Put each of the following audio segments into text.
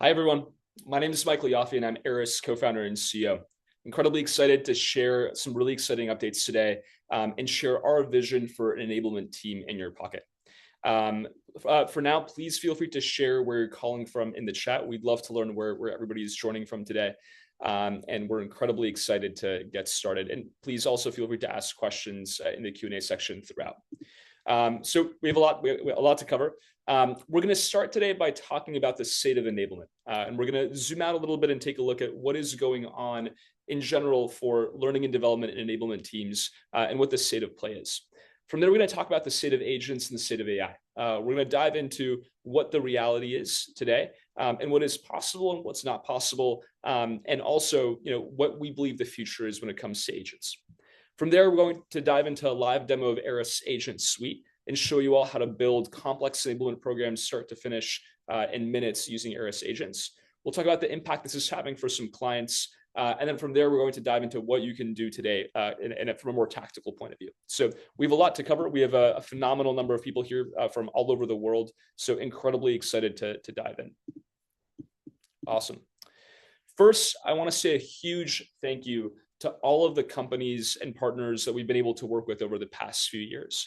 Hi, everyone. My name is Michael Yaffe, and I'm Arist co-founder and CEO. Incredibly excited to share some really exciting updates today and share our vision for an enablement team in your pocket. For now, please feel free to share where you're calling from in the chat. We'd love to learn where everybody is joining from today. And we're incredibly excited to get started. And please also feel free to ask questions in the Q&A section throughout. So we have a lot to cover. We're going to start today by talking about the state of enablement. And we're going to zoom out a little bit and take a look at what is going on in general for learning and development and enablement teams and what the state of play is. From there, we're going to talk about the state of agents and the state of AI. We're going to dive into what the reality is today and what is possible and what's not possible, and also what we believe the future is when it comes to agents. From there, we're going to dive into a live demo of Arist's Agent Suite and show you all how to build complex enablement programs start to finish in minutes using Arist agents. We'll talk about the impact this is having for some clients. And then from there, we're going to dive into what you can do today from a more tactical point of view. So we have a lot to cover. We have a phenomenal number of people here from all over the world. So incredibly excited to dive in. Awesome. First, I want to say a huge thank you to all of the companies and partners that we've been able to work with over the past few years.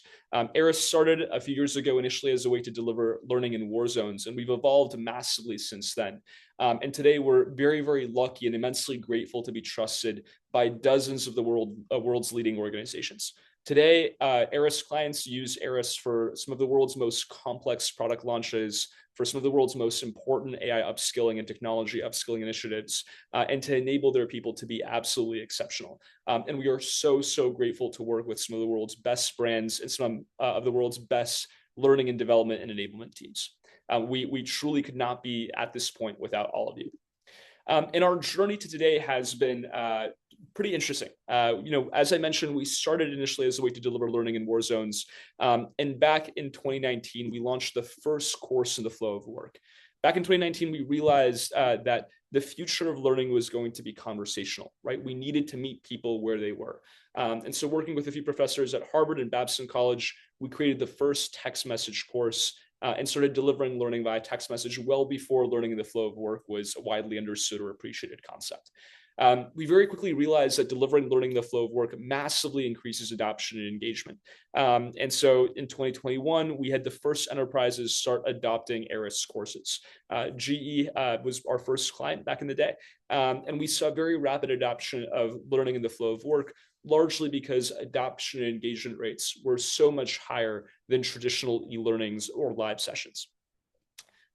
Arist started a few years ago initially as a way to deliver learning in war zones, and we've evolved massively since then. And today we're very, very lucky and immensely grateful to be trusted by dozens of the world's leading organizations. Today, Arist clients use Arist for some of the world's most complex product launches, for some of the world's most important AI upskilling and technology upskilling initiatives, and to enable their people to be absolutely exceptional. And we are so, so grateful to work with some of the world's best brands and some of the world's best learning and development and enablement teams. We truly could not be at this point without all of you. And our journey to today has been pretty interesting. As I mentioned, we started initially as a way to deliver learning in war zones. And back in 2019, we launched the first course in the flow of work. Back in 2019, we realized that the future of learning was going to be conversational, right? We needed to meet people where they were. And so working with a few professors at Harvard and Babson College, we created the first text message course and started delivering learning via text message well before learning in the flow of work was a widely understood or appreciated concept. We very quickly realized that delivering learning in the flow of work massively increases adoption and engagement. And so in 2021, we had the first enterprises start adopting Arist courses. GE was our first client back in the day. And we saw very rapid adoption of learning in the flow of work, largely because adoption and engagement rates were so much higher than traditional e-learnings or live sessions.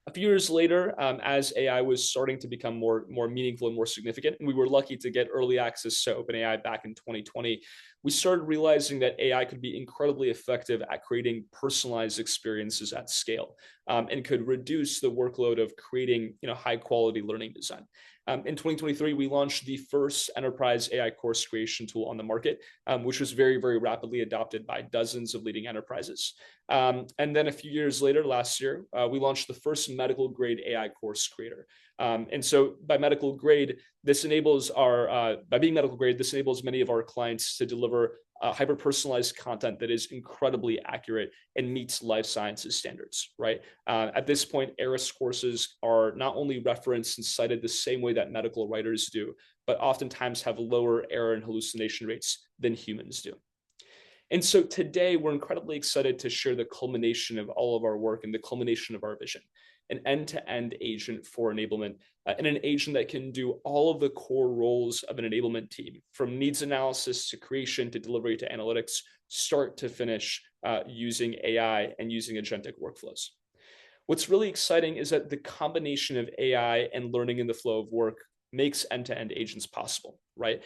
A few years later, as AI was starting to become more meaningful and more significant, and we were lucky to get early access to OpenAI back in 2020, we started realizing that AI could be incredibly effective at creating personalized experiences at scale and could reduce the workload of creating high quality learning design. In 2023, we launched the first enterprise AI course creation tool on the market, which was very, very rapidly adopted by dozens of leading enterprises. And then a few years later, last year, we launched the first medical grade AI course creator. And so by being medical grade, this enables many of our clients to deliver hyper-personalized content that is incredibly accurate and meets life sciences standards, right? At this point, Arist courses are not only referenced and cited the same way that medical writers do, but oftentimes have lower error and hallucination rates than humans do. And so today, we're incredibly excited to share the culmination of all of our work and the culmination of our vision, an end-to-end agent for enablement, and an agent that can do all of the core roles of an enablement team, from needs analysis to creation to delivery to analytics, start to finish using AI and using agentic workflows. What's really exciting is that the combination of AI and learning in the flow of work makes end-to-end agents possible, right?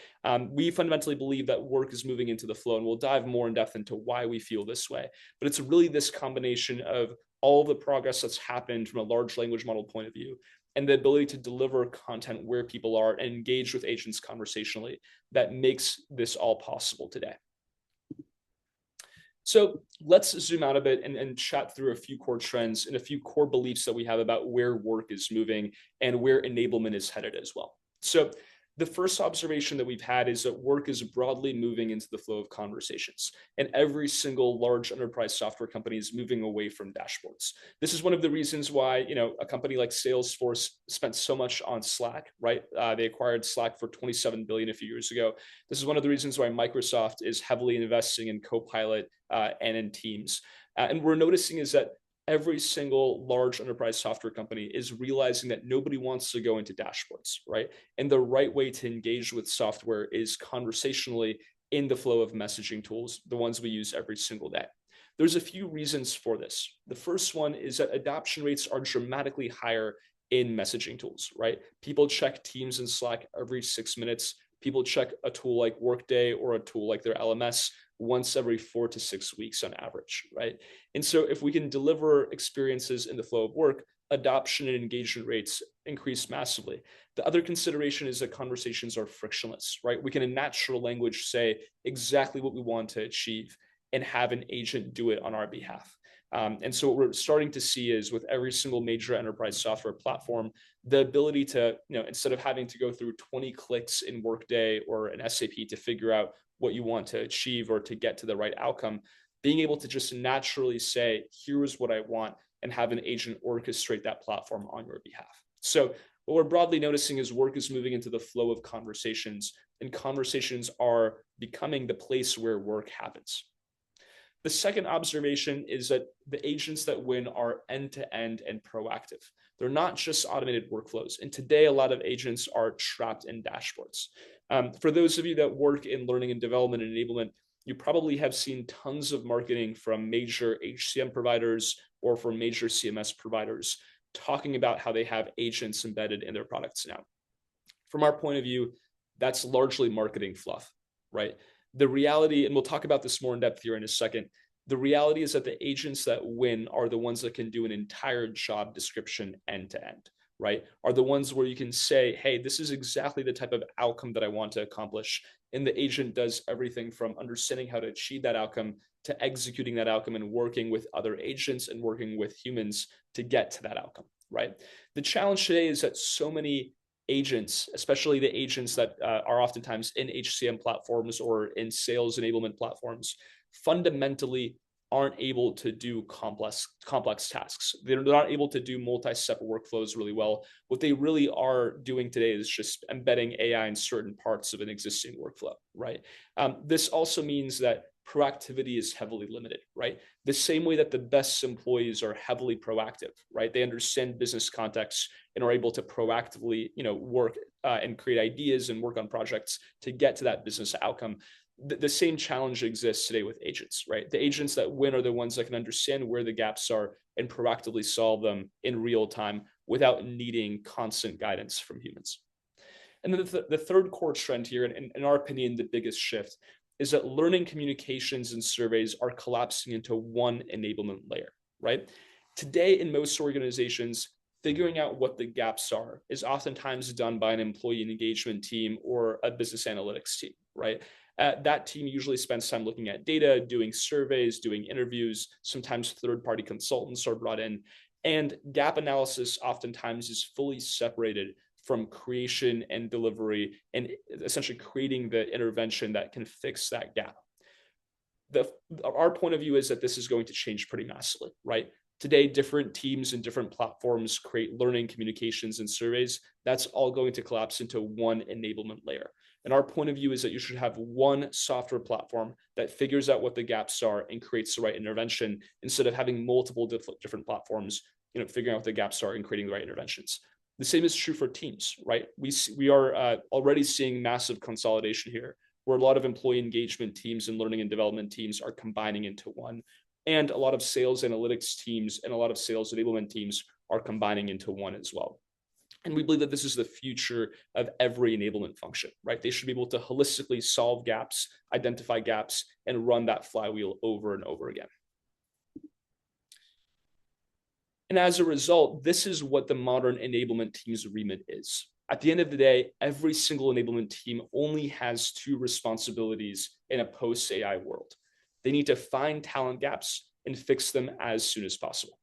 We fundamentally believe that work is moving into the flow, and we'll dive more in depth into why we feel this way. But it's really this combination of all the progress that's happened from a large language model point of view and the ability to deliver content where people are and engage with agents conversationally that makes this all possible today. So let's zoom out a bit and chat through a few core trends and a few core beliefs that we have about where work is moving and where enablement is headed as well. So The first observation that we've had is that work is broadly moving into the flow of conversations, and every single large enterprise software company is moving away from dashboards. This is one of the reasons why, a company like Salesforce spent so much on Slack, right? They acquired Slack for $27 billion a few years ago. This is one of the reasons why Microsoft is heavily investing in Copilot and in Teams. And we're noticing is that every single large enterprise software company is realizing that nobody wants to go into dashboards, right? And the right way to engage with software is conversationally in the flow of messaging tools, the ones we use every single day. There's a few reasons for this. The first one is that adoption rates are dramatically higher in messaging tools, right? People check Teams and Slack every 6 minutes. People check a tool like Workday or a tool like their LMS once every 4 to 6 weeks on average, right? And so if we can deliver experiences in the flow of work, adoption and engagement rates increase massively. The other consideration is that conversations are frictionless, right? We can in natural language say exactly what we want to achieve and have an agent do it on our behalf. And so what we're starting to see is with every single major enterprise software platform, the ability to, instead of having to go through 20 clicks in Workday or an SAP to figure out what you want to achieve or to get to the right outcome, being able to just naturally say, here's what I want, and have an agent orchestrate that platform on your behalf. So what we're broadly noticing is work is moving into the flow of conversations, and conversations are becoming the place where work happens. The second observation is that the agents that win are end-to-end and proactive. They're not just automated workflows. And today, a lot of agents are trapped in dashboards. For those of you that work in learning and development and enablement, you probably have seen tons of marketing from major HCM providers or from major CMS providers talking about how they have agents embedded in their products now. From our point of view, that's largely marketing fluff, right? The reality, and we'll talk about this more in depth here in a second, the reality is that the agents that win are the ones that can do an entire job description end to end, right? Are the ones where you can say, hey, this is exactly the type of outcome that I want to accomplish. And the agent does everything from understanding how to achieve that outcome to executing that outcome and working with other agents and working with humans to get to that outcome, right? The challenge today is that so many agents, especially the agents that are oftentimes in HCM platforms or in sales enablement platforms, fundamentally aren't able to do complex tasks. They're not able to do multi-step workflows really well. What they really are doing today is just embedding AI in certain parts of an existing workflow, right? This also means that proactivity is heavily limited, right? The same way that the best employees are heavily proactive, right? They understand business context and are able to proactively, work and create ideas and work on projects to get to that business outcome. The same challenge exists today with agents, right? The agents that win are the ones that can understand where the gaps are and proactively solve them in real time without needing constant guidance from humans. And then the third core trend here, and in our opinion, the biggest shift, is that learning communications and surveys are collapsing into one enablement layer, right? Today, in most organizations, figuring out what the gaps are is oftentimes done by an employee engagement team or a business analytics team, right? That team usually spends time looking at data, doing surveys, doing interviews. Sometimes third-party consultants are brought in. And gap analysis oftentimes is fully separated from creation and delivery and essentially creating the intervention that can fix that gap. Our point of view is that this is going to change pretty massively, right? Today, different teams and different platforms create learning, communications, and surveys. That's all going to collapse into one enablement layer. And our point of view is that you should have one software platform that figures out what the gaps are and creates the right intervention instead of having multiple different platforms, figuring out what the gaps are and creating the right interventions. The same is true for teams, right? We are already seeing massive consolidation here, where a lot of employee engagement teams and learning and development teams are combining into one. And a lot of sales analytics teams and a lot of sales enablement teams are combining into one as well. And we believe that this is the future of every enablement function, right? They should be able to holistically solve gaps, identify gaps, and run that flywheel over and over again. And as a result, this is what the modern enablement team's remit is. At the end of the day, every single enablement team only has two responsibilities in a post-AI world. They need to find talent gaps and fix them as soon as possible.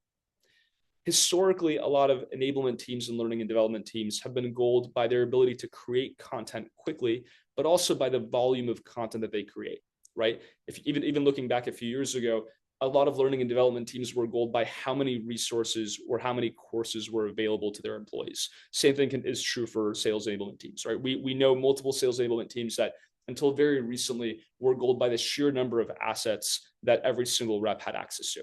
Historically, a lot of enablement teams and learning and development teams have been goaled by their ability to create content quickly, but also by the volume of content that they create, right? If even looking back a few years ago, a lot of learning and development teams were goaled by how many resources or how many courses were available to their employees. Same thing is true for sales enablement teams, right? We know multiple sales enablement teams that until very recently were goaled by the sheer number of assets that every single rep had access to.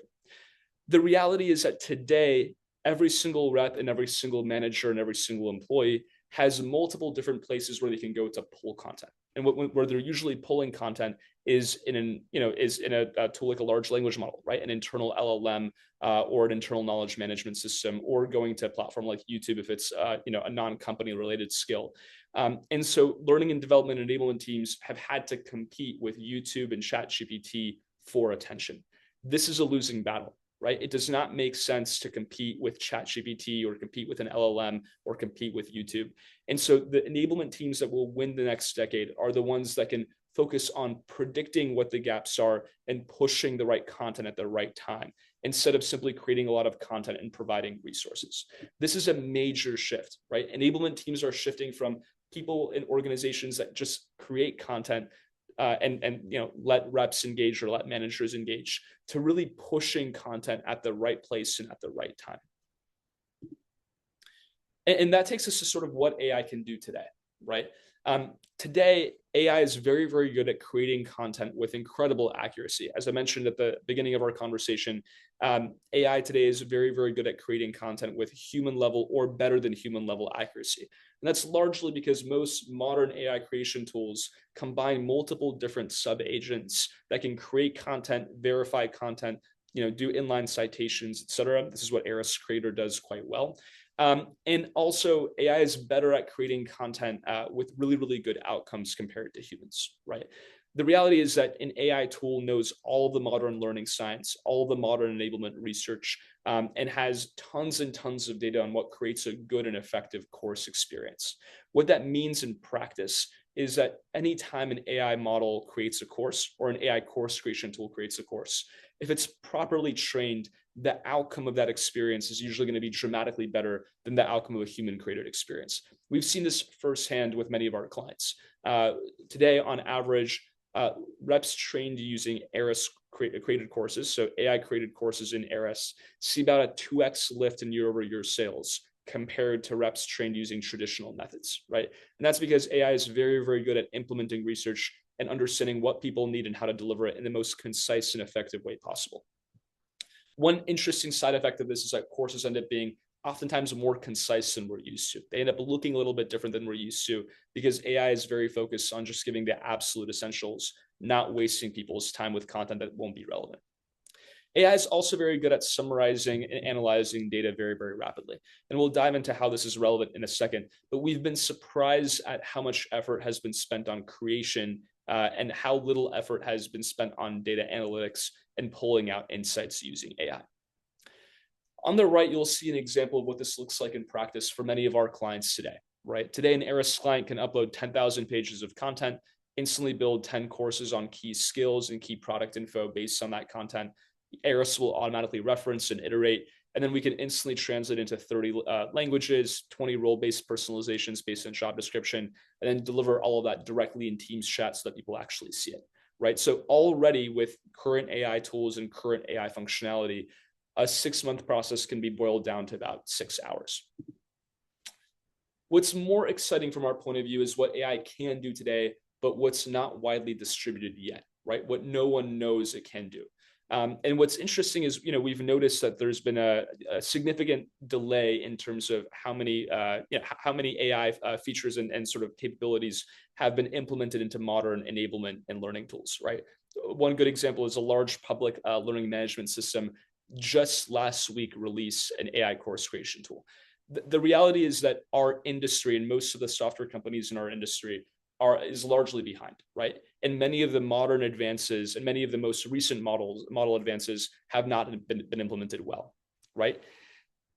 The reality is that today, every single rep and every single manager and every single employee has multiple different places where they can go to pull content. And where they're usually pulling content is in a tool like a large language model, right? An internal LLM or an internal knowledge management system, or going to a platform like YouTube if it's a non-company related skill. And so learning and development enablement teams have had to compete with YouTube and ChatGPT for attention. This is a losing battle, right? It does not make sense to compete with ChatGPT or compete with an LLM or compete with YouTube. And so the enablement teams that will win the next decade are the ones that can focus on predicting what the gaps are and pushing the right content at the right time, instead of simply creating a lot of content and providing resources. This is a major shift, right? Enablement teams are shifting from people in organizations that just create content and let reps engage or let managers engage, to really pushing content at the right place and at the right time. And that takes us to sort of what AI can do today, right? Today, AI is very, very good at creating content with incredible accuracy. As I mentioned at the beginning of our conversation, AI today is very, very good at creating content with human level or better than human level accuracy. And that's largely because most modern AI creation tools combine multiple different sub-agents that can create content, verify content, do inline citations, et cetera. This is what Arist Creator does quite well. And also, AI is better at creating content with really, really good outcomes compared to humans, right? The reality is that an AI tool knows all of the modern learning science, all of the modern enablement research, and has tons and tons of data on what creates a good and effective course experience. What that means in practice is that anytime an AI model creates a course or an AI course creation tool creates a course, if it's properly trained, the outcome of that experience is usually going to be dramatically better than the outcome of a human created experience. We've seen this firsthand with many of our clients. Today, on average, reps trained using Arist created courses, so AI created courses in Arist, see about a 2x lift in year-over-year sales compared to reps trained using traditional methods, right? And that's because AI is very, very good at implementing research and understanding what people need and how to deliver it in the most concise and effective way possible. One interesting side effect of this is that courses end up being oftentimes more concise than we're used to. They end up looking a little bit different than we're used to because AI is very focused on just giving the absolute essentials, not wasting people's time with content that won't be relevant. AI is also very good at summarizing and analyzing data very, very rapidly. And we'll dive into how this is relevant in a second, but we've been surprised at how much effort has been spent on creation and how little effort has been spent on data analytics and pulling out insights using AI. On the right, you'll see an example of what this looks like in practice for many of our clients today, right? Today, an Arist client can upload 10,000 pages of content, instantly build 10 courses on key skills and key product info based on that content. Arist will automatically reference and iterate, and then we can instantly translate into 30 languages, 20 role-based personalizations based on job description, and then deliver all of that directly in Teams chat so that people actually see it, right? So already with current AI tools and current AI functionality, a 6-month process can be boiled down to about 6 hours. What's more exciting from our point of view is what AI can do today, but what's not widely distributed yet, right? What no one knows it can do. And what's interesting is, we've noticed that there's been a significant delay in terms of how many AI features and sort of capabilities have been implemented into modern enablement and learning tools, right? One good example is a large public learning management system just last week released an AI course creation tool. The reality is that our industry and most of the software companies in our industry is largely behind, right? And many of the modern advances and many of the most recent model advances have not been implemented well, right?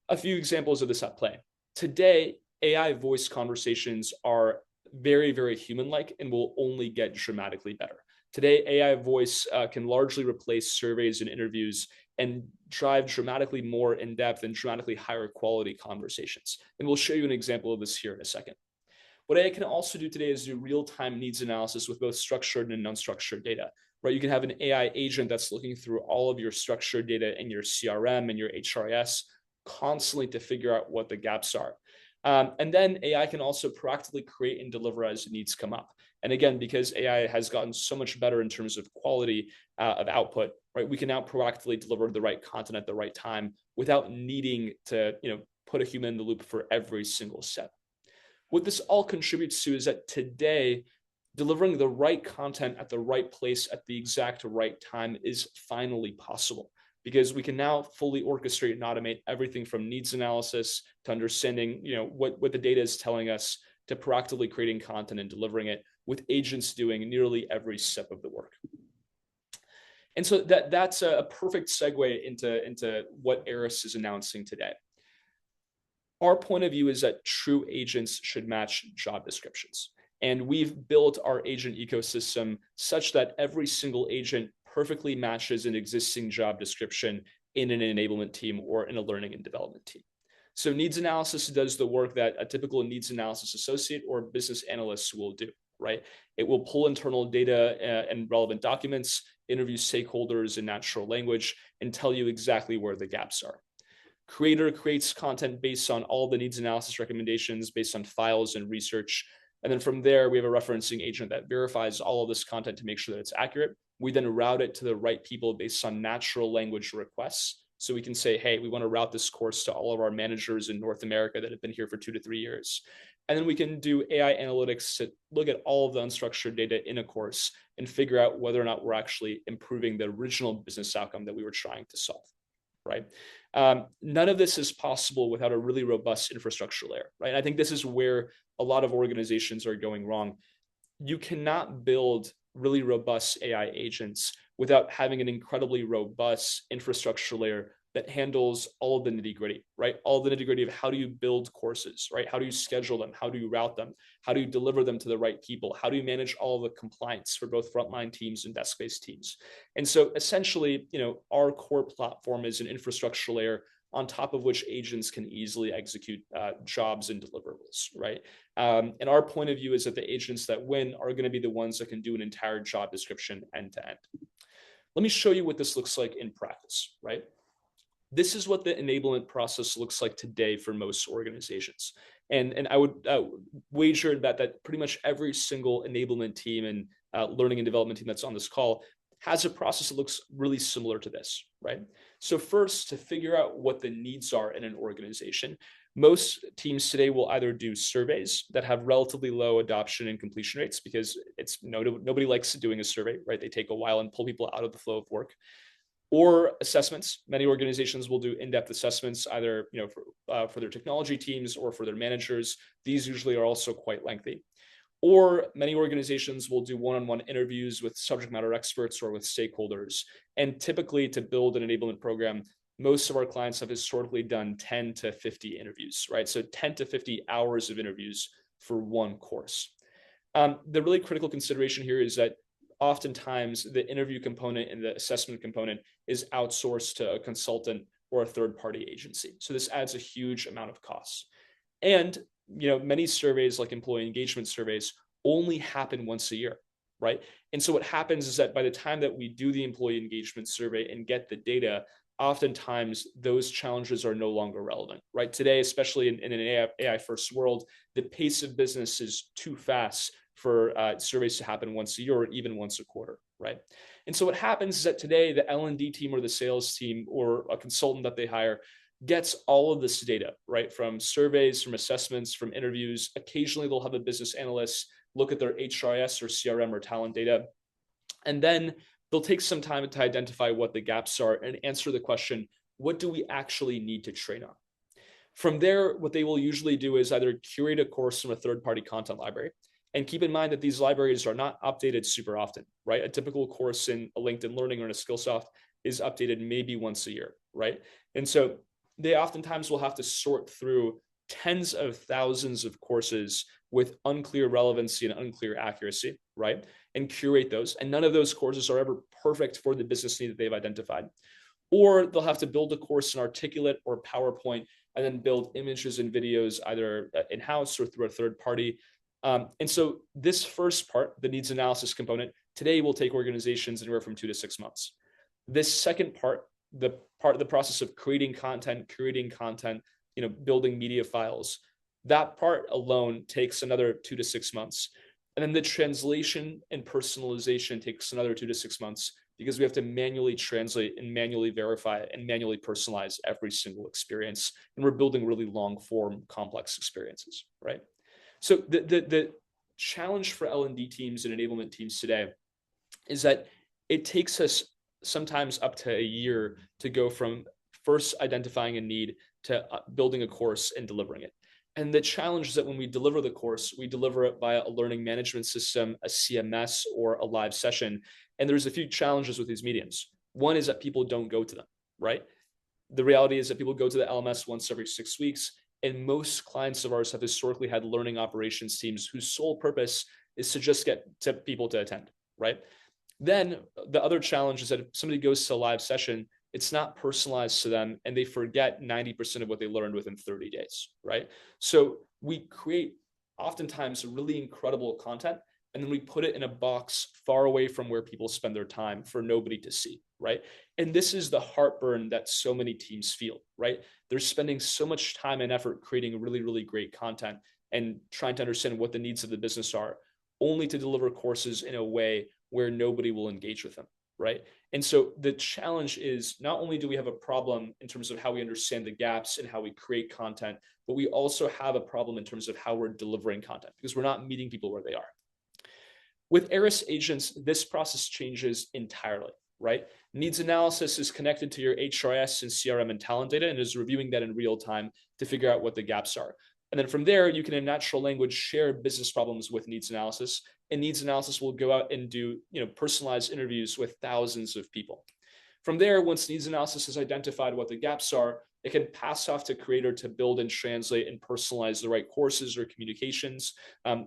A few examples of this at play. Today, AI voice conversations are very, very human-like and will only get dramatically better. Today, AI voice can largely replace surveys and interviews and drive dramatically more in-depth and dramatically higher quality conversations. And we'll show you an example of this here in a second. What AI can also do today is do real-time needs analysis with both structured and unstructured data, right? You can have an AI agent that's looking through all of your structured data in your CRM and your HRIS constantly to figure out what the gaps are. And then AI can also proactively create and deliver as needs come up. And again, because AI has gotten so much better in terms of quality of output, right? We can now proactively deliver the right content at the right time without needing to, put a human in the loop for every single step. What this all contributes to is that today, delivering the right content at the right place at the exact right time is finally possible, because we can now fully orchestrate and automate everything from needs analysis to understanding, what the data is telling us, to proactively creating content and delivering it, with agents doing nearly every step of the work. And so that's a perfect segue into what Arist is announcing today. Our point of view is that true agents should match job descriptions. And we've built our agent ecosystem such that every single agent perfectly matches an existing job description in an enablement team or in a learning and development team. So needs analysis does the work that a typical needs analysis associate or business analyst will do, right? It will pull internal data and relevant documents, interview stakeholders in natural language, and tell you exactly where the gaps are. Creator creates content based on all the needs analysis recommendations based on files and research. And then from there, we have a referencing agent that verifies all of this content to make sure that it's accurate. We then route it to the right people based on natural language requests. So we can say, hey, we want to route this course to all of our managers in North America that have been here for 2 to 3 years. And then we can do AI analytics to look at all of the unstructured data in a course and figure out whether or not we're actually improving the original business outcome that we were trying to solve, right? None of this is possible without a really robust infrastructure layer, right? I think this is where a lot of organizations are going wrong. You cannot build really robust AI agents without having an incredibly robust infrastructure layer that handles all of the nitty-gritty, right? All the nitty-gritty of how do you build courses, right? How do you schedule them? How do you route them? How do you deliver them to the right people? How do you manage all of the compliance for both frontline teams and desk-based teams? And so essentially, our core platform is an infrastructure layer on top of which agents can easily execute jobs and deliverables, right? And our point of view is that the agents that win are going to be the ones that can do an entire job description end to end. Let me show you what this looks like in practice, right? This is what the enablement process looks like today for most organizations. And I would wager that pretty much every single enablement team and learning and development team that's on this call has a process that looks really similar to this, right? So first, to figure out what the needs are in an organization, most teams today will either do surveys that have relatively low adoption and completion rates because nobody likes doing a survey, right? They take a while and pull people out of the flow of work. Or assessments. Many organizations will do in-depth assessments, either for their technology teams or for their managers. These usually are also quite lengthy. Or many organizations will do one-on-one interviews with subject matter experts or with stakeholders. And typically, to build an enablement program, most of our clients have historically done 10 to 50 interviews, right? So 10 to 50 hours of interviews for one course. The really critical consideration here is that oftentimes the interview component and the assessment component is outsourced to a consultant or a third-party agency. So this adds a huge amount of costs. And many surveys, like employee engagement surveys, only happen once a year, right? And so what happens is that by the time that we do the employee engagement survey and get the data, oftentimes those challenges are no longer relevant, right? Today, especially in an AI-first world, the pace of business is too fast for surveys to happen once a year or even once a quarter, right? And so what happens is that today the L&D team or the sales team or a consultant that they hire gets all of this data, right? From surveys, from assessments, from interviews. Occasionally they'll have a business analyst look at their HRIS or CRM or talent data. And then they'll take some time to identify what the gaps are and answer the question, what do we actually need to train on? From there, what they will usually do is either curate a course from a third-party content library. And keep in mind that these libraries are not updated super often, right? A typical course in a LinkedIn Learning or in a Skillsoft is updated maybe once a year, right? And so they oftentimes will have to sort through tens of thousands of courses with unclear relevancy and unclear accuracy, right? And curate those. And none of those courses are ever perfect for the business need that they've identified. or they'll have to build a course in Articulate or PowerPoint and then build images and videos either in-house or through a third party. And so this first part, the needs analysis component, today will take organizations anywhere from 2 to 6 months. This second part, the process of creating content, curating content, building media files, that part alone takes another 2 to 6 months. And then the translation and personalization takes another 2 to 6 months, because we have to manually translate and manually verify and manually personalize every single experience. And we're building really long form, complex experiences, right? So the challenge for L&D teams and enablement teams today is that it takes us sometimes up to a year to go from first identifying a need to building a course and delivering it. And the challenge is that when we deliver the course, we deliver it via a learning management system, a CMS, or a live session. And there's a few challenges with these mediums. One is that people don't go to them, right? The reality is that people go to the LMS once every 6 weeks. And most clients of ours have historically had learning operations teams whose sole purpose is to just get people to attend, right? Then the other challenge is that if somebody goes to a live session, it's not personalized to them, and they forget 90% of what they learned within 30 days, right? So we create oftentimes really incredible content, and then we put it in a box far away from where people spend their time for nobody to see, right? And this is the heartburn that so many teams feel, right? They're spending so much time and effort creating really, really great content and trying to understand what the needs of the business are, only to deliver courses in a way where nobody will engage with them, right? And so the challenge is, not only do we have a problem in terms of how we understand the gaps and how we create content, but we also have a problem in terms of how we're delivering content, because we're not meeting people where they are. With Arist agents, this process changes entirely, right? Needs analysis is connected to your HRIS and CRM and talent data and is reviewing that in real time to figure out what the gaps are. And then from there, you can in natural language share business problems with needs analysis, and needs analysis will go out and do personalized interviews with thousands of people. From there, once needs analysis has identified what the gaps are, it can pass off to Creator to build and translate and personalize the right courses or communications.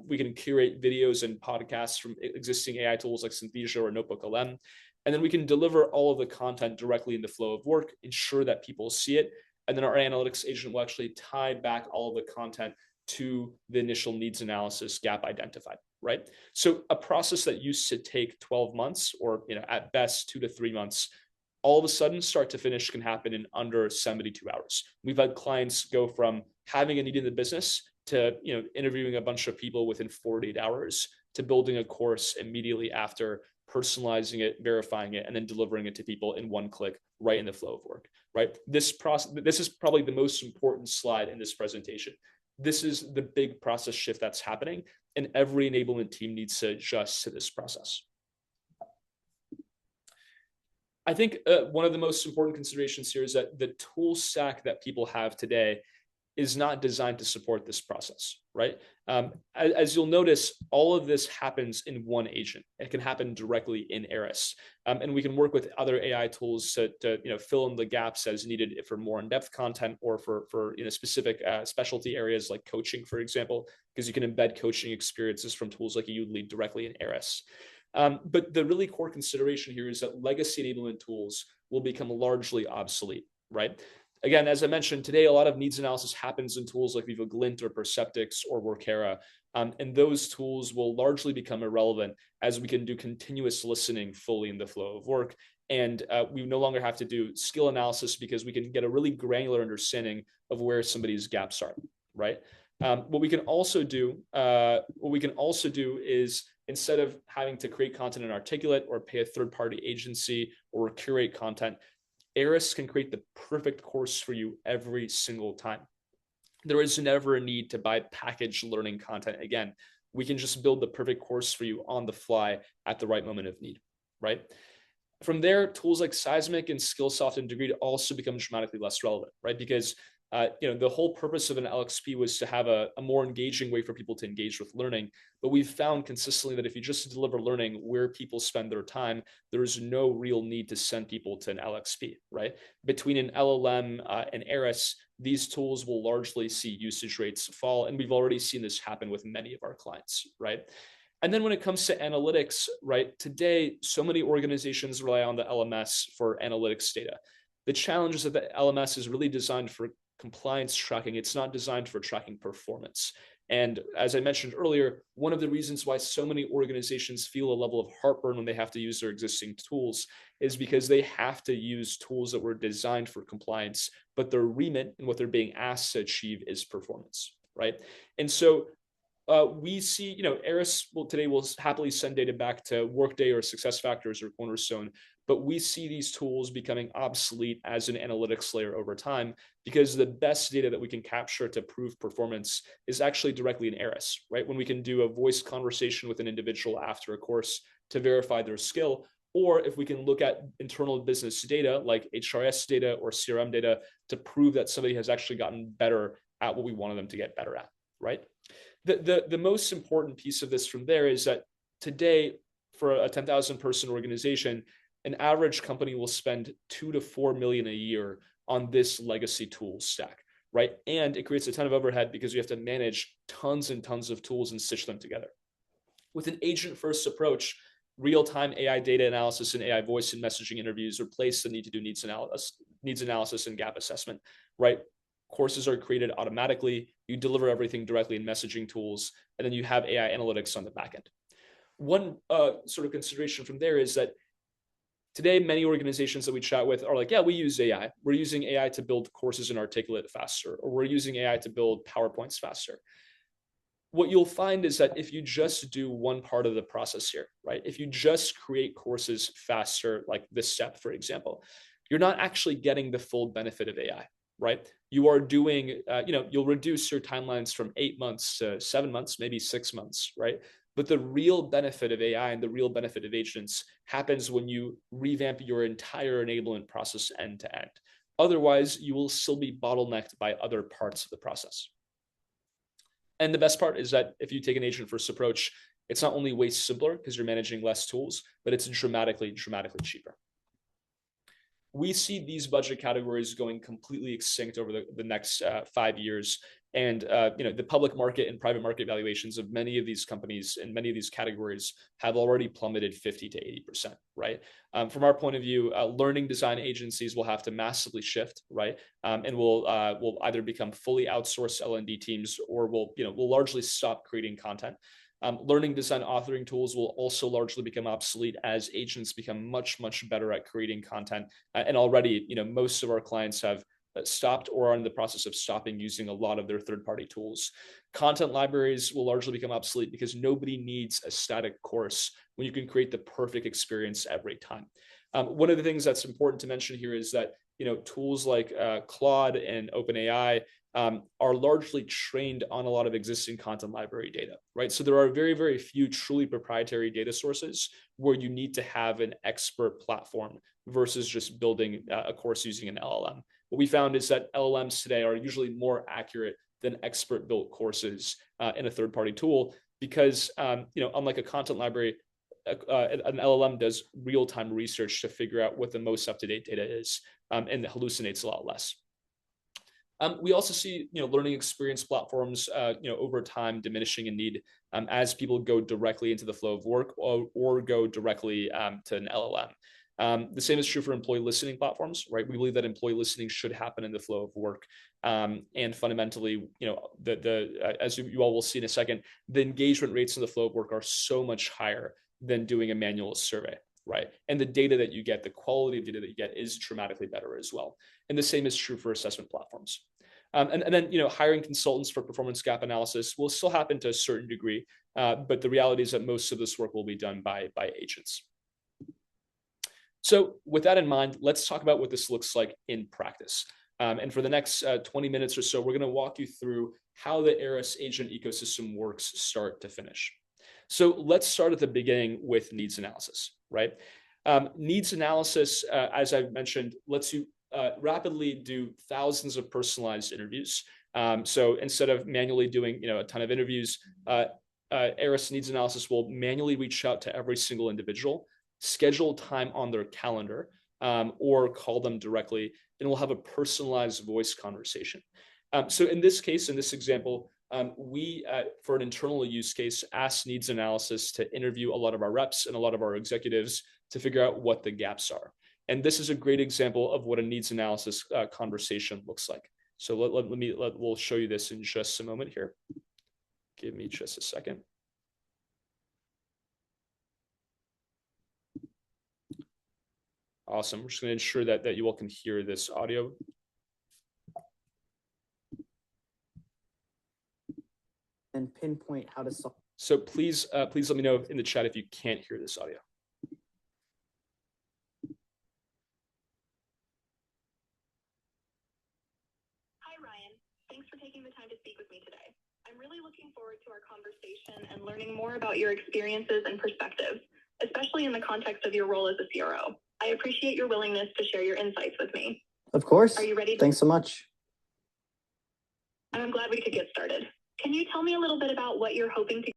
We can curate videos and podcasts from existing AI tools like Synthesia or NotebookLM. And then we can deliver all of the content directly in the flow of work, ensure that people see it. And then our analytics agent will actually tie back all of the content to the initial needs analysis gap identified, right? So a process that used to take 12 months or at best 2 to 3 months, all of a sudden start to finish can happen in under 72 hours. We've had clients go from having a need in the business to interviewing a bunch of people within 48 hours to building a course immediately after, personalizing it, verifying it, and then delivering it to people in one click right in the flow of work, right? This is probably the most important slide in this presentation. This is the big process shift that's happening, and every enablement team needs to adjust to this process. I think one of the most important considerations here is that the tool stack that people have today is not designed to support this process, right? As you'll notice, all of this happens in one agent. It can happen directly in Arist. And we can work with other AI tools to fill in the gaps as needed for more in-depth content or for specific specialty areas like coaching, for example, because you can embed coaching experiences from tools like Udemy directly in Arist. But the really core consideration here is that legacy enablement tools will become largely obsolete, right? Again, as I mentioned today, a lot of needs analysis happens in tools like Viva Glint or Perceptyx or Workera, and those tools will largely become irrelevant as we can do continuous listening fully in the flow of work. And we no longer have to do skill analysis because we can get a really granular understanding of where somebody's gaps are, right? What we can also do is, instead of having to create content in Articulate or pay a third-party agency or curate content, Arist can create the perfect course for you every single time. There is never a need to buy packaged learning content again. We can just build the perfect course for you on the fly at the right moment of need, right? From there, tools like Seismic and Skillsoft and Degree also become dramatically less relevant, right? Because the whole purpose of an LXP was to have a more engaging way for people to engage with learning. But we've found consistently that if you just deliver learning where people spend their time, there is no real need to send people to an LXP, right? Between an LLM and Arist, these tools will largely see usage rates fall. And we've already seen this happen with many of our clients, right? And then when it comes to analytics, right, today, so many organizations rely on the LMS for analytics data. The challenge is that the LMS is really designed for compliance tracking. It's not designed for tracking performance. And as I mentioned earlier, one of the reasons why so many organizations feel a level of heartburn when they have to use their existing tools is because they have to use tools that were designed for compliance, but their remit and what they're being asked to achieve is performance, right? And so we see, Arist today will happily send data back to Workday or SuccessFactors or Cornerstone, but we see these tools becoming obsolete as an analytics layer over time because the best data that we can capture to prove performance is actually directly in Arist, right? When we can do a voice conversation with an individual after a course to verify their skill, or if we can look at internal business data like HRS data or CRM data to prove that somebody has actually gotten better at what we wanted them to get better at, right? The most important piece of this from there is that today, for a 10,000 person organization, an average company will spend 2 to 4 million a year on this legacy tool stack, right? And it creates a ton of overhead because you have to manage tons and tons of tools and stitch them together. With an agent-first approach, real-time AI data analysis and AI voice and messaging interviews replace the need to do needs analysis and gap assessment, right? Courses are created automatically. You deliver everything directly in messaging tools, and then you have AI analytics on the back end. One sort of consideration from there is that today, many organizations that we chat with are like, yeah, we use AI. We're using AI to build courses in Articulate faster, or we're using AI to build PowerPoints faster. What you'll find is that if you just do one part of the process here, right? If you just create courses faster, like this step, for example, you're not actually getting the full benefit of AI, right? You are doing, you'll reduce your timelines from 8 months to 7 months, maybe 6 months, right? But the real benefit of AI and the real benefit of agents happens when you revamp your entire enablement process end to end. Otherwise, you will still be bottlenecked by other parts of the process. And the best part is that if you take an agent-first approach, it's not only way simpler because you're managing less tools, but it's dramatically, dramatically cheaper. We see these budget categories going completely extinct over the next 5 years. And the public market and private market valuations of many of these companies and many of these categories have already plummeted 50 to 80%, right? From our point of view, learning design agencies will have to massively shift, right? And will either become fully outsourced L&D teams, or will largely stop creating content. Learning design authoring tools will also largely become obsolete as agents become much, much better at creating content. And already, most of our clients have stopped or are in the process of stopping using a lot of their third-party tools. Content libraries will largely become obsolete because nobody needs a static course when you can create the perfect experience every time. One of the things that's important to mention here is that tools like Claude and OpenAI are largely trained on a lot of existing content library data, right? So there are very, very few truly proprietary data sources where you need to have an expert platform versus just building a course using an LLM. What we found is that LLMs today are usually more accurate than expert-built courses in a third-party tool because, unlike a content library, an LLM does real-time research to figure out what the most up-to-date data is and hallucinates a lot less. We also see, learning experience platforms, over time diminishing in need as people go directly into the flow of work or go directly to an LLM. The same is true for employee listening platforms, right? We believe that employee listening should happen in the flow of work. And fundamentally, as you all will see in a second, the engagement rates in the flow of work are so much higher than doing a manual survey, right? And the data that you get, the quality of data that you get is dramatically better as well. And the same is true for assessment platforms. And then, hiring consultants for performance gap analysis will still happen to a certain degree, but the reality is that most of this work will be done by agents. So with that in mind, let's talk about what this looks like in practice. And for the next 20 minutes or so, we're going to walk you through how the Arist agent ecosystem works start to finish. So let's start at the beginning with needs analysis, right? Needs analysis, as I've mentioned, lets you rapidly do thousands of personalized interviews. So instead of manually doing a ton of interviews, Arist needs analysis will manually reach out to every single individual, schedule time on their calendar, or call them directly, and we'll have a personalized voice conversation. So in this case, in this example, we, for an internal use case, asked needs analysis to interview a lot of our reps and a lot of our executives to figure out what the gaps are. And this is a great example of what a needs analysis conversation looks like. So we'll show you this in just a moment here. Give me just a second. Awesome. We're just going to ensure that you all can hear this audio. And pinpoint how to solve. So please let me know in the chat if you can't hear this audio. Hi, Ryan. Thanks for taking the time to speak with me today. I'm really looking forward to our conversation and learning more about your experiences and perspectives, especially in the context of your role as a CRO. I appreciate your willingness to share your insights with me. Of course. Are you ready? Thanks so much. I'm glad we could get started. Can you tell me a little bit about what you're hoping to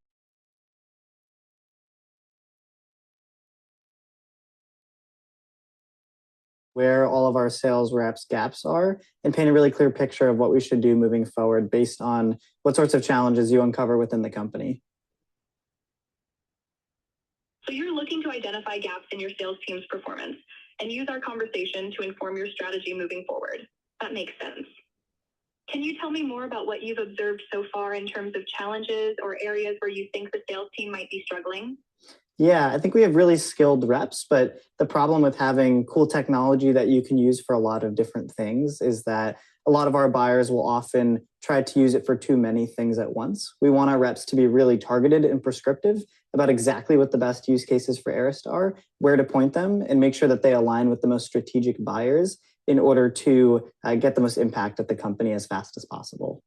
where all of our sales reps gaps are and paint a really clear picture of what we should do moving forward based on what sorts of challenges you uncover within the company. So you're looking to identify gaps in your sales team's performance and use our conversation to inform your strategy moving forward. That makes sense. Can you tell me more about what you've observed so far in terms of challenges or areas where you think the sales team might be struggling? Yeah, I think we have really skilled reps, but the problem with having cool technology that you can use for a lot of different things is that a lot of our buyers will often try to use it for too many things at once. We want our reps to be really targeted and prescriptive about exactly what the best use cases for Arist are, where to point them, and make sure that they align with the most strategic buyers in order to get the most impact at the company as fast as possible.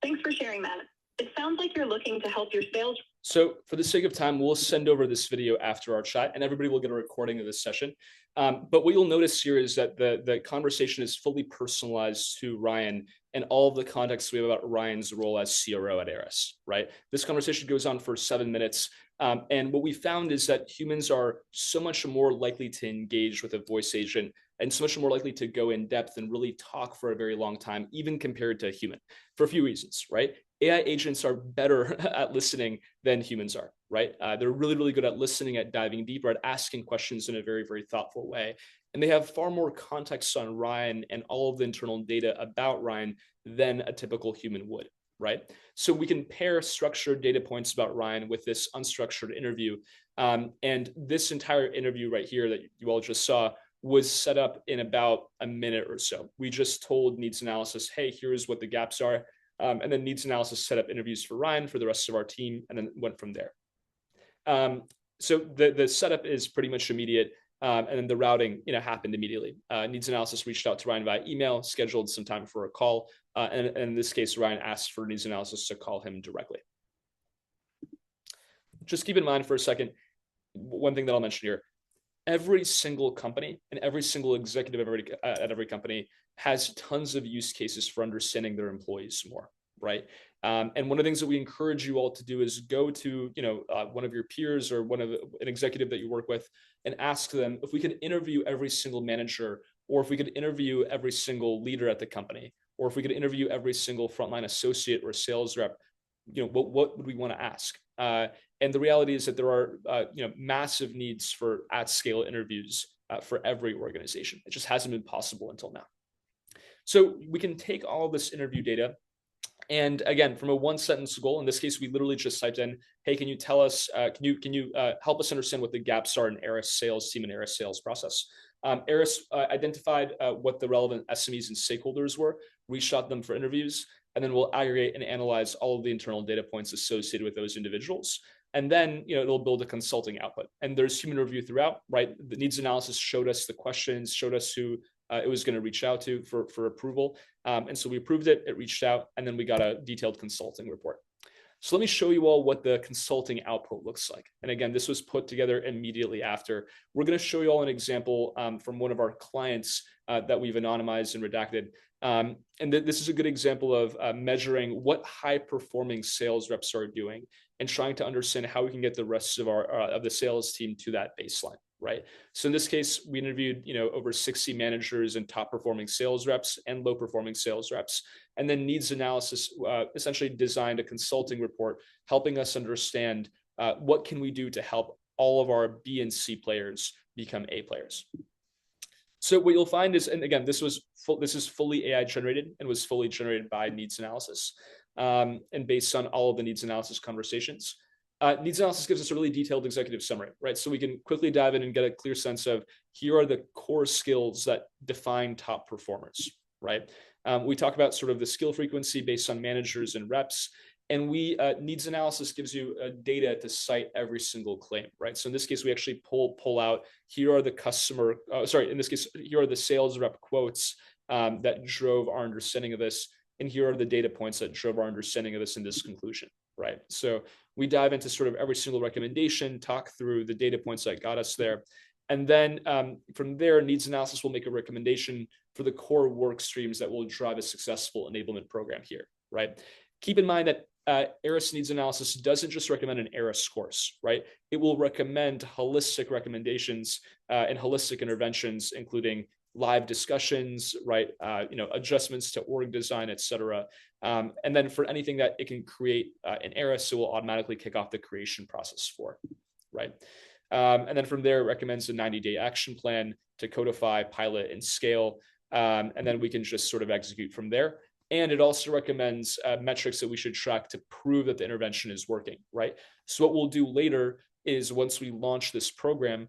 Thanks for sharing that. It sounds like you're looking to help your sales. So for the sake of time, we'll send over this video after our chat and everybody will get a recording of this session. But what you'll notice here is that the conversation is fully personalized to Ryan and all of the context we have about Ryan's role as CRO at Arist, right? This conversation goes on for 7 minutes. And what we found is that humans are so much more likely to engage with a voice agent and so much more likely to go in depth and really talk for a very long time, even compared to a human, for a few reasons, right? AI agents are better at listening than humans are, right? They're really, really good at listening, at diving deeper, at asking questions in a very, very thoughtful way. And they have far more context on Ryan and all of the internal data about Ryan than a typical human would, right? So we can pair structured data points about Ryan with this unstructured interview. And this entire interview right here that you all just saw was set up in about a minute or so. We just told needs analysis, hey, here's what the gaps are. And then needs analysis set up interviews for Ryan for the rest of our team, and then went from there. So the setup is pretty much immediate, and then the routing happened immediately. Needs analysis reached out to Ryan via email, scheduled some time for a call, and in this case, Ryan asked for needs analysis to call him directly. Just keep in mind for a second, one thing that I'll mention here. Every single company and every single executive at every company has tons of use cases for understanding their employees more, right? And one of the things that we encourage you all to do is go to one of your peers or an executive that you work with and ask them if we could interview every single manager, or if we could interview every single leader at the company, or if we could interview every single frontline associate or sales rep, what would we want to ask? And the reality is that there are massive needs for at-scale interviews for every organization. It just hasn't been possible until now. So we can take all of this interview data, and again, from a one-sentence goal, in this case, we literally just typed in, hey, can you tell us, can you help us understand what the gaps are in Arist sales team and Arist sales process? Arist identified what the relevant SMEs and stakeholders were, reached out to them for interviews, and then we'll aggregate and analyze all of the internal data points associated with those individuals. And then it'll build a consulting output. And there's human review throughout, right? The needs analysis showed us the questions, showed us who it was going to reach out to for approval. And so we approved it, it reached out, and then we got a detailed consulting report. So let me show you all what the consulting output looks like. And again, this was put together immediately after. We're going to show you all an example from one of our clients that we've anonymized and redacted. And this is a good example of measuring what high-performing sales reps are doing and trying to understand how we can get the rest of the sales team to that baseline, right? So in this case, we interviewed over 60 managers and top-performing sales reps and low-performing sales reps, and then needs analysis essentially designed a consulting report helping us understand what can we do to help all of our B and C players become A players. So what you'll find is, and again, this is fully AI generated and was fully generated by needs analysis, and based on all of the needs analysis conversations. Needs analysis gives us a really detailed executive summary, right? So we can quickly dive in and get a clear sense of here are the core skills that define top performers, right? We talk about sort of the skill frequency based on managers and reps. And needs analysis gives you data to cite every single claim, right? So in this case, we actually pull out, here are the in this case, here are the sales rep quotes that drove our understanding of this. And here are the data points that drove our understanding of this in this conclusion, right? So we dive into sort of every single recommendation, talk through the data points that got us there. And then from there, needs analysis will make a recommendation for the core work streams that will drive a successful enablement program here, right? Keep in mind that Arist needs analysis doesn't just recommend an Arist course, right? It will recommend holistic recommendations and holistic interventions, including live discussions, right? Adjustments to org design, et cetera. And then for anything that it can create in Arist, it will automatically kick off the creation process for, right? And then from there, it recommends a 90-day action plan to codify, pilot, and scale. And then we can just sort of execute from there. And it also recommends metrics that we should track to prove that the intervention is working, right? So what we'll do later is once we launch this program,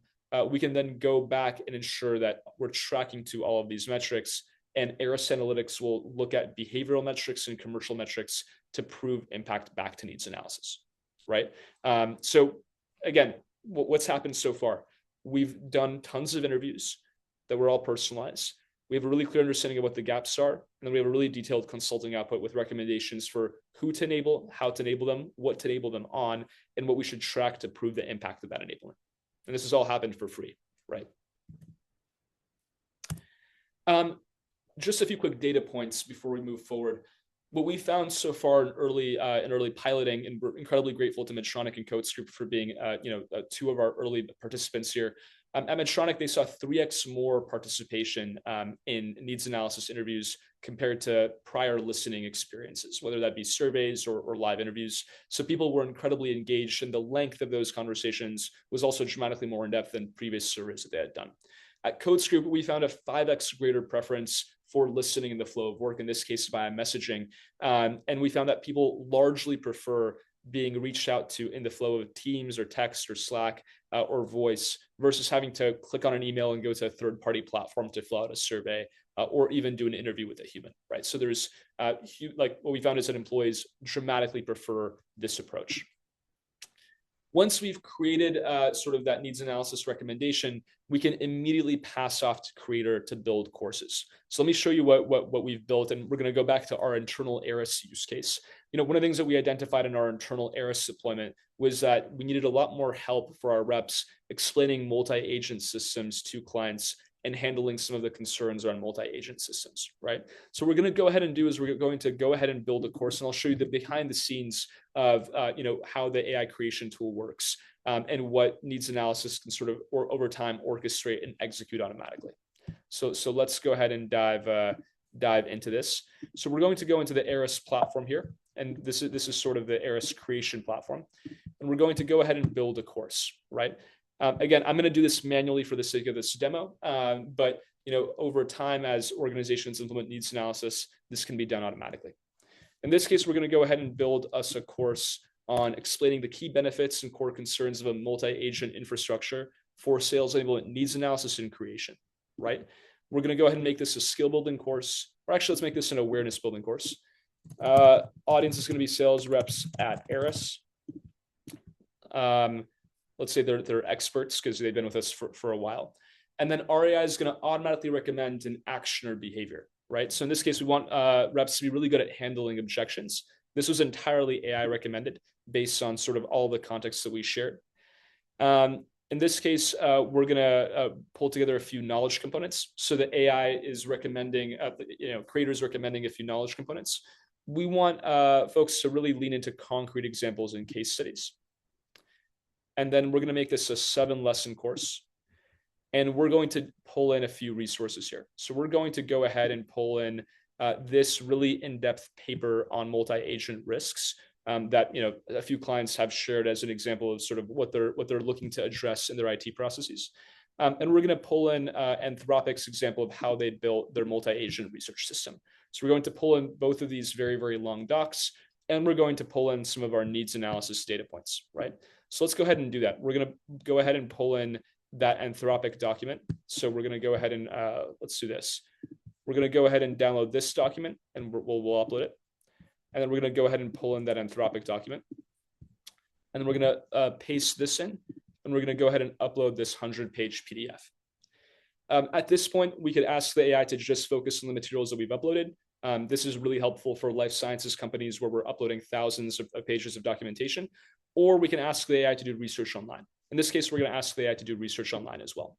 we can then go back and ensure that we're tracking to all of these metrics, and Arist Analytics will look at behavioral metrics and commercial metrics to prove impact back to needs analysis, right? So again, what's happened so far? We've done tons of interviews that were all personalized. We have a really clear understanding of what the gaps are, and then we have a really detailed consulting output with recommendations for who to enable, how to enable them, what to enable them on, and what we should track to prove the impact of that enablement. And this has all happened for free, right? Just a few quick data points before we move forward. What we found so far in early piloting, and we're incredibly grateful to Medtronic and CodeScript for being two of our early participants here. At Medtronic, they saw 3x more participation in needs analysis interviews compared to prior listening experiences, whether that be surveys or live interviews. So people were incredibly engaged, and the length of those conversations was also dramatically more in-depth than previous surveys that they had done. At CodeScript, we found a 5x greater preference for listening in the flow of work, in this case via messaging. And we found that people largely prefer being reached out to in the flow of Teams or text or Slack or voice versus having to click on an email and go to a third-party platform to fill out a survey or even do an interview with a human, right? So there's like what we found is that employees dramatically prefer this approach. Once we've created sort of that needs analysis recommendation, we can immediately pass off to Creator to build courses. So let me show you what we've built, and we're going to go back to our internal Arist use case. One of the things that we identified in our internal Arist deployment was that we needed a lot more help for our reps explaining multi-agent systems to clients and handling some of the concerns around multi-agent systems, right? So what we're going to go ahead and do is we're going to go ahead and build a course, and I'll show you the behind the scenes of how the AI creation tool works and what needs analysis can sort of over time orchestrate and execute automatically. So let's go ahead and dive into this. So we're going to go into the Arist platform here, and this is sort of the Arist creation platform, and we're going to go ahead and build a course, right? Again, I'm going to do this manually for the sake of this demo, but over time, as organizations implement needs analysis, this can be done automatically. In this case, we're going to go ahead and build us a course on explaining the key benefits and core concerns of a multi-agent infrastructure for sales enablement needs analysis and creation, right? We're going to go ahead and make this a skill building course, or actually let's make this an awareness building course. Audience is going to be sales reps at Arist. Let's say they're experts because they've been with us for a while. And then RAI is going to automatically recommend an action or behavior, right? So in this case, we want reps to be really good at handling objections. This was entirely AI recommended based on sort of all the context that we shared. In this case, we're going to pull together a few knowledge components. So the AI is recommending, Creator is recommending a few knowledge components. We want folks to really lean into concrete examples and case studies. And then we're going to make this a 7-lesson course. And we're going to pull in a few resources here. So we're going to go ahead and pull in this really in-depth paper on multi-agent risks that a few clients have shared as an example of sort of what they're looking to address in their IT processes. And we're going to pull in Anthropic's example of how they built their multi-agent research system. So we're going to pull in both of these very, very long docs, and we're going to pull in some of our needs analysis data points, right? So let's go ahead and do that. We're going to go ahead and pull in that Anthropic document. So we're going to go ahead and let's do this. We're going to go ahead and download this document, and we'll upload it. And then we're going to go ahead and pull in that Anthropic document. And then we're going to paste this in, and we're going to go ahead and upload this 100-page PDF. At this point, we could ask the AI to just focus on the materials that we've uploaded. This is really helpful for life sciences companies where we're uploading thousands of pages of documentation, or we can ask the AI to do research online. In this case, we're going to ask the AI to do research online as well.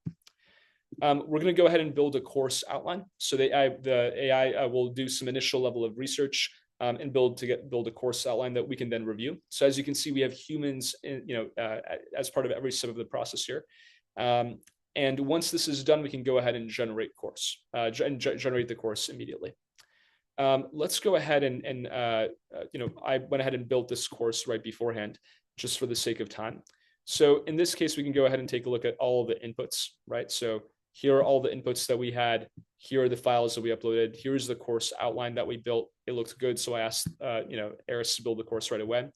We're going to go ahead and build a course outline. So the AI will do some initial level of research and build a course outline that we can then review. So as you can see, we have humans, as part of every step of the process here. And once this is done, we can go ahead and generate generate the course immediately. Let's go ahead and I went ahead and built this course right beforehand, just for the sake of time. So in this case, we can go ahead and take a look at all of the inputs, right? So here are all the inputs that we had. Here are the files that we uploaded. Here's the course outline that we built. It looked good, so I asked Arist to build the course right away.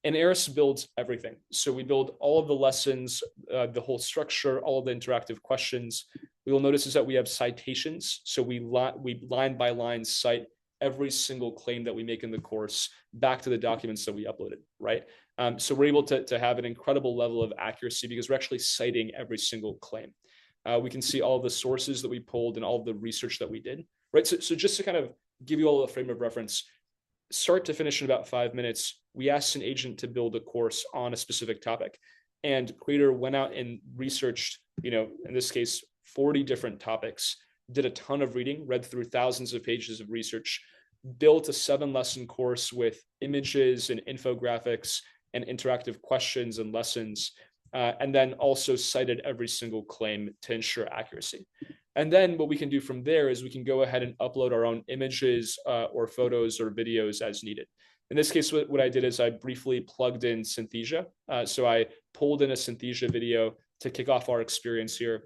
And Arist builds everything. So we build all of the lessons, the whole structure, all of the interactive questions. We will notice is that we have citations. So we line by line cite every single claim that we make in the course back to the documents that we uploaded, right? So we're able to have an incredible level of accuracy because we're actually citing every single claim. We can see all of the sources that we pulled and all of the research that we did, right? So just to kind of give you all a frame of reference, start to finish in about 5 minutes, we asked an agent to build a course on a specific topic. And Creator went out and researched, in this case, 40 different topics, did a ton of reading, read through thousands of pages of research, built a 7-lesson course with images and infographics and interactive questions and lessons, and then also cited every single claim to ensure accuracy. And then what we can do from there is we can go ahead and upload our own images or photos or videos as needed. In this case, what I did is I briefly plugged in Synthesia. So I pulled in a Synthesia video to kick off our experience here.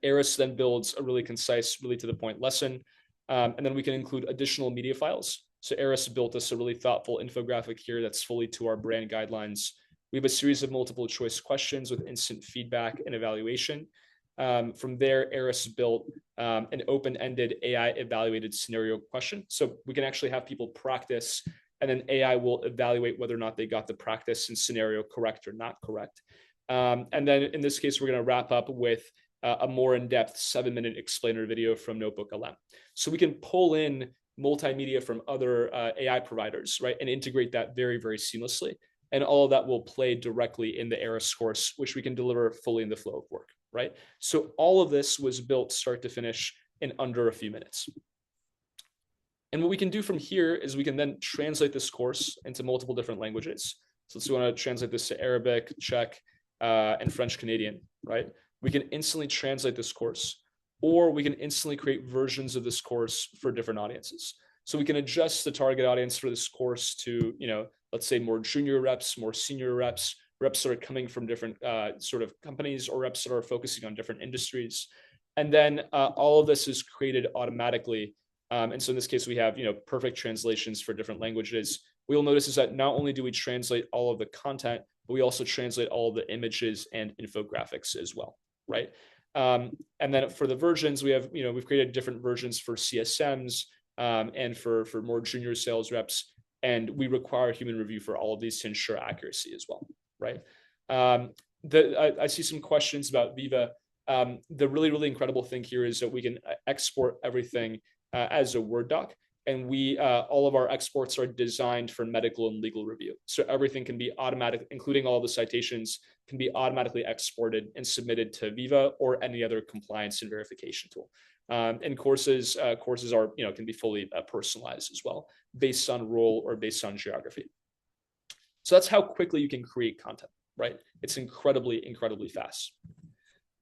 Arist then builds a really concise, really to the point lesson. And then we can include additional media files. So Arist built us a really thoughtful infographic here that's fully to our brand guidelines. We have a series of multiple choice questions with instant feedback and evaluation. From there, Arist built an open-ended AI evaluated scenario question. So we can actually have people practice, and then AI will evaluate whether or not they got the practice and scenario correct or not correct. And then in this case, we're going to wrap up with a more in-depth 7-minute explainer video from Notebook LM. So we can pull in multimedia from other AI providers, right, and integrate that very, very seamlessly. And all of that will play directly in the Arist course, which we can deliver fully in the flow of work, right? So all of this was built start to finish in under a few minutes. And what we can do from here is we can then translate this course into multiple different languages. So let's want to translate this to Arabic, Czech, and French Canadian, right? We can instantly translate this course, or we can instantly create versions of this course for different audiences. So we can adjust the target audience for this course to, let's say more junior reps, more senior reps, reps that are coming from different sort of companies, or reps that are focusing on different industries. And then all of this is created automatically. And so in this case, we have, perfect translations for different languages. We will notice is that not only do we translate all of the content, but we also translate all of the images and infographics as well, right? And then for the versions, we have, we've created different versions for CSMs and for more junior sales reps. And we require human review for all of these to ensure accuracy as well, right? I see some questions about Viva. The really, really incredible thing here is that we can export everything as a Word doc. And all of our exports are designed for medical and legal review. So everything can be automatic, including all the citations, can be automatically exported and submitted to Viva or any other compliance and verification tool. And courses are, can be fully personalized as well, based on role or based on geography. So that's how quickly you can create content, right? It's incredibly, incredibly fast.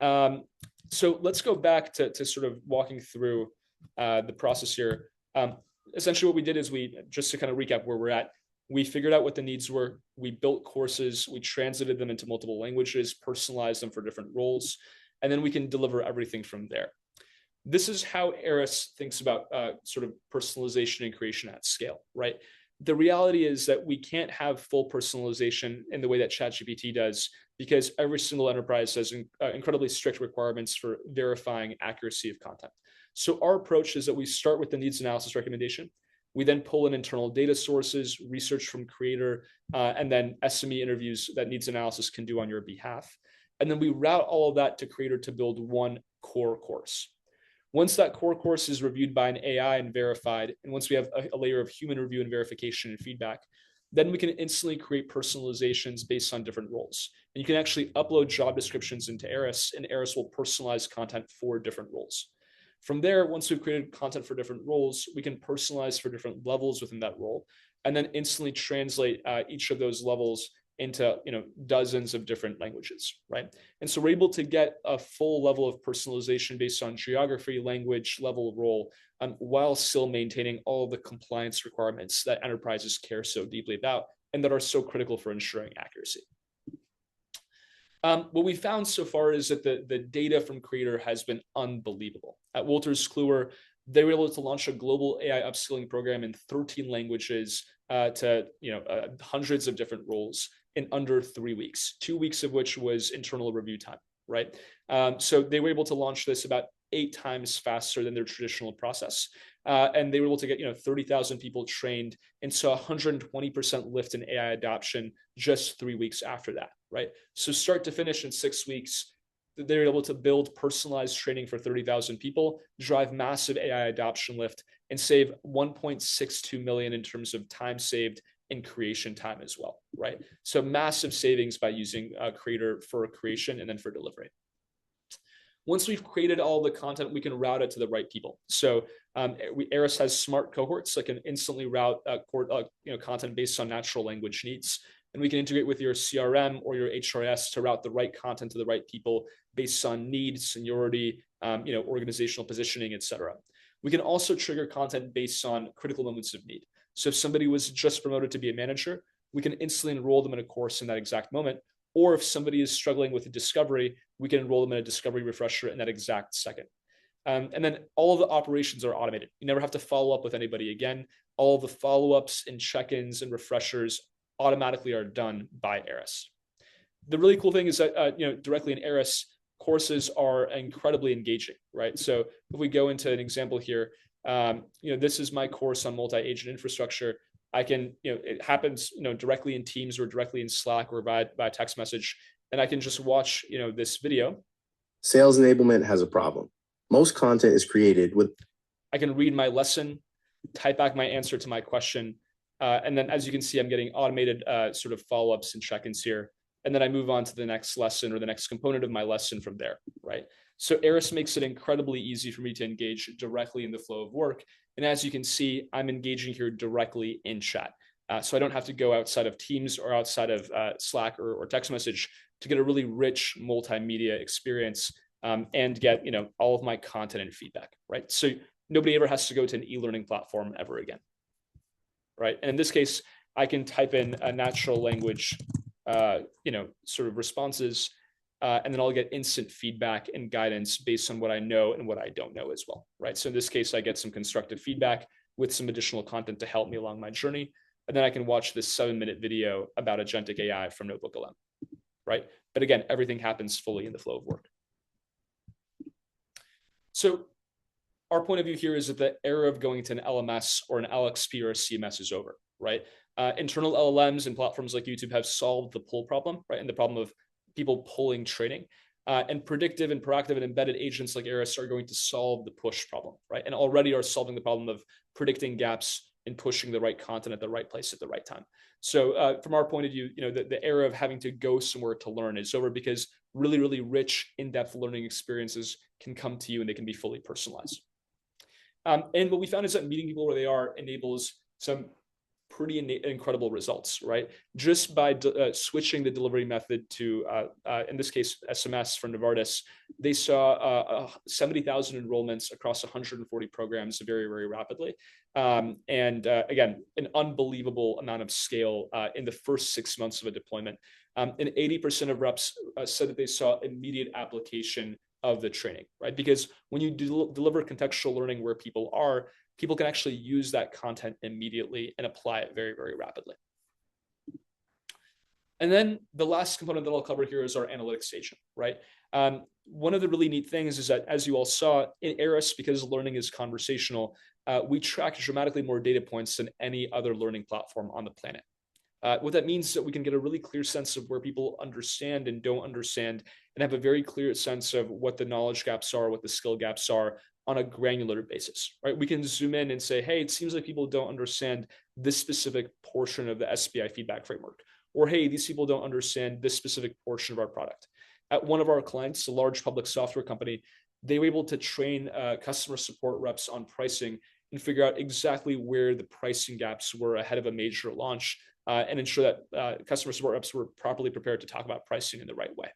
So let's go back to sort of walking through the process here. Essentially what we did is just to kind of recap where we're at, we figured out what the needs were. We built courses, we translated them into multiple languages, personalized them for different roles. and then we can deliver everything from there. This is how Arist thinks about sort of personalization and creation at scale, right? The reality is that we can't have full personalization in the way that ChatGPT does, because every single enterprise has incredibly strict requirements for verifying accuracy of content. So our approach is that we start with the needs analysis recommendation. We then pull in internal data sources, research from creator, and then SME interviews that needs analysis can do on your behalf. And then we route all of that to creator to build one core course. Once that core course is reviewed by an AI and verified, and once we have a layer of human review and verification and feedback, then we can instantly create personalizations based on different roles. And you can actually upload job descriptions into Arist, and Arist will personalize content for different roles. From there, once we've created content for different roles, we can personalize for different levels within that role, and then instantly translate each of those levels into dozens of different languages, right? And so we're able to get a full level of personalization based on geography, language, level, role, while still maintaining all of the compliance requirements that enterprises care so deeply about and that are so critical for ensuring accuracy. What we found so far is that the data from Creator has been unbelievable. At Wolters Kluwer, they were able to launch a global AI upskilling program in 13 languages to hundreds of different roles in under 3 weeks, 2 weeks of which was internal review time, right? So they were able to launch this about 8 times faster than their traditional process. And they were able to get 30,000 people trained and saw 120% lift in AI adoption just 3 weeks after that, right? So start to finish in 6 weeks, they're able to build personalized training for 30,000 people, drive massive AI adoption lift, and save 1.62 million in terms of time saved in creation time as well, right? So massive savings by using Creator for creation and then for delivery. Once we've created all the content, we can route it to the right people. So Arist has smart cohorts that can instantly route content based on natural language needs. And we can integrate with your CRM or your HRS to route the right content to the right people based on need, seniority, organizational positioning, et cetera. We can also trigger content based on critical moments of need. So if somebody was just promoted to be a manager, we can instantly enroll them in a course in that exact moment. Or if somebody is struggling with a discovery, we can enroll them in a discovery refresher in that exact second. And then all of the operations are automated. You never have to follow up with anybody again. All of the follow-ups and check-ins and refreshers automatically are done by Arist. The really cool thing is that directly in Arist, courses are incredibly engaging, right? So if we go into an example here, this is my course on multi-agent infrastructure. I can, it happens, directly in Teams or directly in Slack or by text message, and I can just watch, this video. Sales enablement has a problem. Most content is created with. I can read my lesson, type back my answer to my question, and then as you can see, I'm getting automated sort of follow-ups and check-ins here. And then I move on to the next lesson or the next component of my lesson from there, right? So Arist makes it incredibly easy for me to engage directly in the flow of work. And as you can see, I'm engaging here directly in chat. So I don't have to go outside of Teams or outside of Slack or text message to get a really rich multimedia experience and get all of my content and feedback, right? So nobody ever has to go to an e-learning platform ever again, right? And in this case, I can type in a natural language sort of responses, and then I'll get instant feedback and guidance based on what I know and what I don't know as well, right? So in this case, I get some constructive feedback with some additional content to help me along my journey. And then I can watch this 7-minute video about agentic AI from NotebookLM, right? But again, everything happens fully in the flow of work. So our point of view here is that the era of going to an LMS or an LXP or a CMS is over, right? Internal LLMs and platforms like YouTube have solved the pull problem, right? And the problem of people pulling training. And predictive and proactive and embedded agents like Arist are going to solve the push problem, right? And already are solving the problem of predicting gaps and pushing the right content at the right place at the right time. So from our point of view, the era of having to go somewhere to learn is over because really, really rich, in-depth learning experiences can come to you and they can be fully personalized. And what we found is that meeting people where they are enables some pretty incredible results, right? Just by switching the delivery method to, in this case, SMS from Novartis, they saw 70,000 enrollments across 140 programs very, very rapidly. And again, an unbelievable amount of scale in the first 6 months of a deployment. And 80% of reps said that they saw immediate application of the training, right? Because when you deliver contextual learning where people are, people can actually use that content immediately and apply it very, very rapidly. And then the last component that I'll cover here is our analytics agent, right? One of the really neat things is that, as you all saw in Arist, because learning is conversational, we track dramatically more data points than any other learning platform on the planet. What that means is that we can get a really clear sense of where people understand and don't understand, and have a very clear sense of what the knowledge gaps are, what the skill gaps are on a granular basis, right? We can zoom in and say, hey, it seems like people don't understand this specific portion of the SPI feedback framework, or hey, these people don't understand this specific portion of our product. At one of our clients, a large public software company, they were able to train customer support reps on pricing and figure out exactly where the pricing gaps were ahead of a major launch, and ensure that customer support reps were properly prepared to talk about pricing in the right way.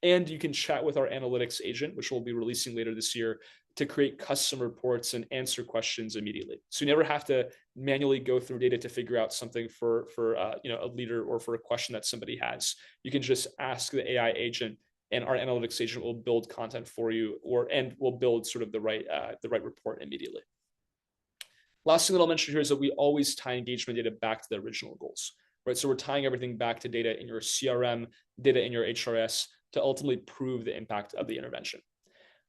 And you can chat with our analytics agent, which we'll be releasing later this year, to create custom reports and answer questions immediately. So you never have to manually go through data to figure out something for a leader or for a question that somebody has. You can just ask the AI agent, and our analytics agent will build content for you, and will build sort of the right report immediately. Last thing that I'll mention here is that we always tie engagement data back to the original goals, right? So we're tying everything back to data in your CRM, data in your HRS, to ultimately prove the impact of the intervention.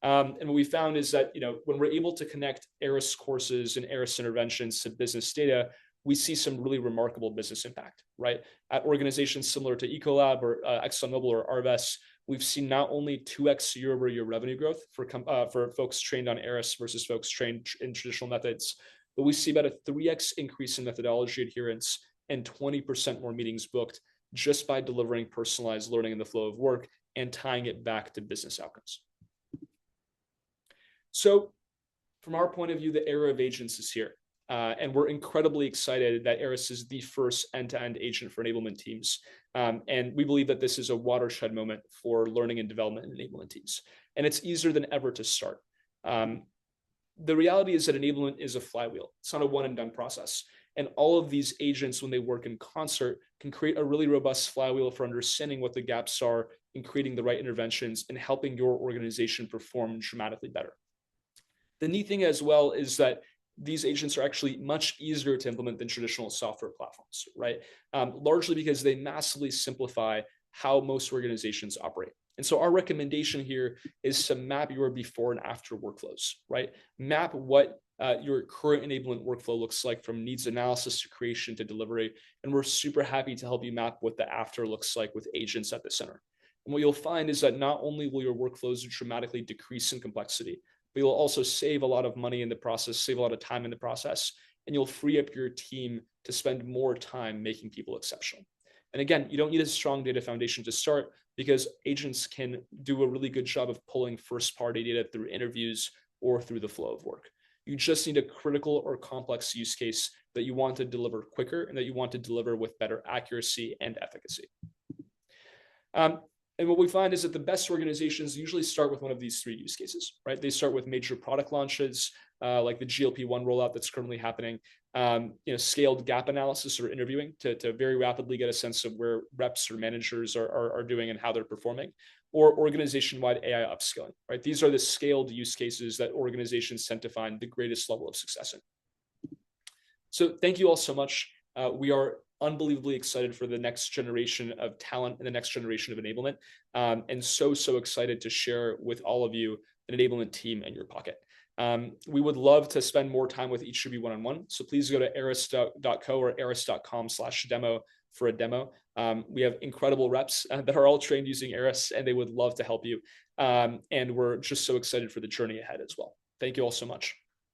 And what we found is that when we're able to connect Arist courses and Arist interventions to business data, we see some really remarkable business impact, right? At organizations similar to Ecolab or ExxonMobil or Arvest, we've seen not only 2x year-over-year revenue growth for folks trained on Arist versus folks trained in traditional methods, but we see about a 3x increase in methodology adherence and 20% more meetings booked just by delivering personalized learning in the flow of work and tying it back to business outcomes. So from our point of view, the era of agents is here. And we're incredibly excited that Arist is the first end-to-end agent for enablement teams. And we believe that this is a watershed moment for learning and development and enablement teams. And it's easier than ever to start. The reality is that enablement is a flywheel. It's not a one and done process. And all of these agents, when they work in concert, can create a really robust flywheel for understanding what the gaps are in creating the right interventions and helping your organization perform dramatically better. The neat thing as well is that these agents are actually much easier to implement than traditional software platforms, right? Largely because they massively simplify how most organizations operate. And so our recommendation here is to map your before and after workflows, right? Map what your current enablement workflow looks like from needs analysis to creation to delivery. And we're super happy to help you map what the after looks like with agents at the center. And what you'll find is that not only will your workflows dramatically decrease in complexity, but you'll also save a lot of money in the process, save a lot of time in the process, and you'll free up your team to spend more time making people exceptional. And again, you don't need a strong data foundation to start, because agents can do a really good job of pulling first-party data through interviews or through the flow of work. You just need a critical or complex use case that you want to deliver quicker and that you want to deliver with better accuracy and efficacy. And what we find is that the best organizations usually start with one of these three use cases, right? They start with major product launches, like the GLP-1 rollout that's currently happening, scaled gap analysis or interviewing to very rapidly get a sense of where reps or managers are doing and how they're performing, or organization-wide AI upskilling, right? These are the scaled use cases that organizations tend to find the greatest level of success in. So thank you all so much. We are unbelievably excited for the next generation of talent and the next generation of enablement, and so excited to share with all of you an enablement team in your pocket. We would love to spend more time with each of you one-on-one. So please go to arist.co or arist.com/demo for a demo. We have incredible reps that are all trained using Arist, and they would love to help you. And we're just so excited for the journey ahead as well. Thank you all so much.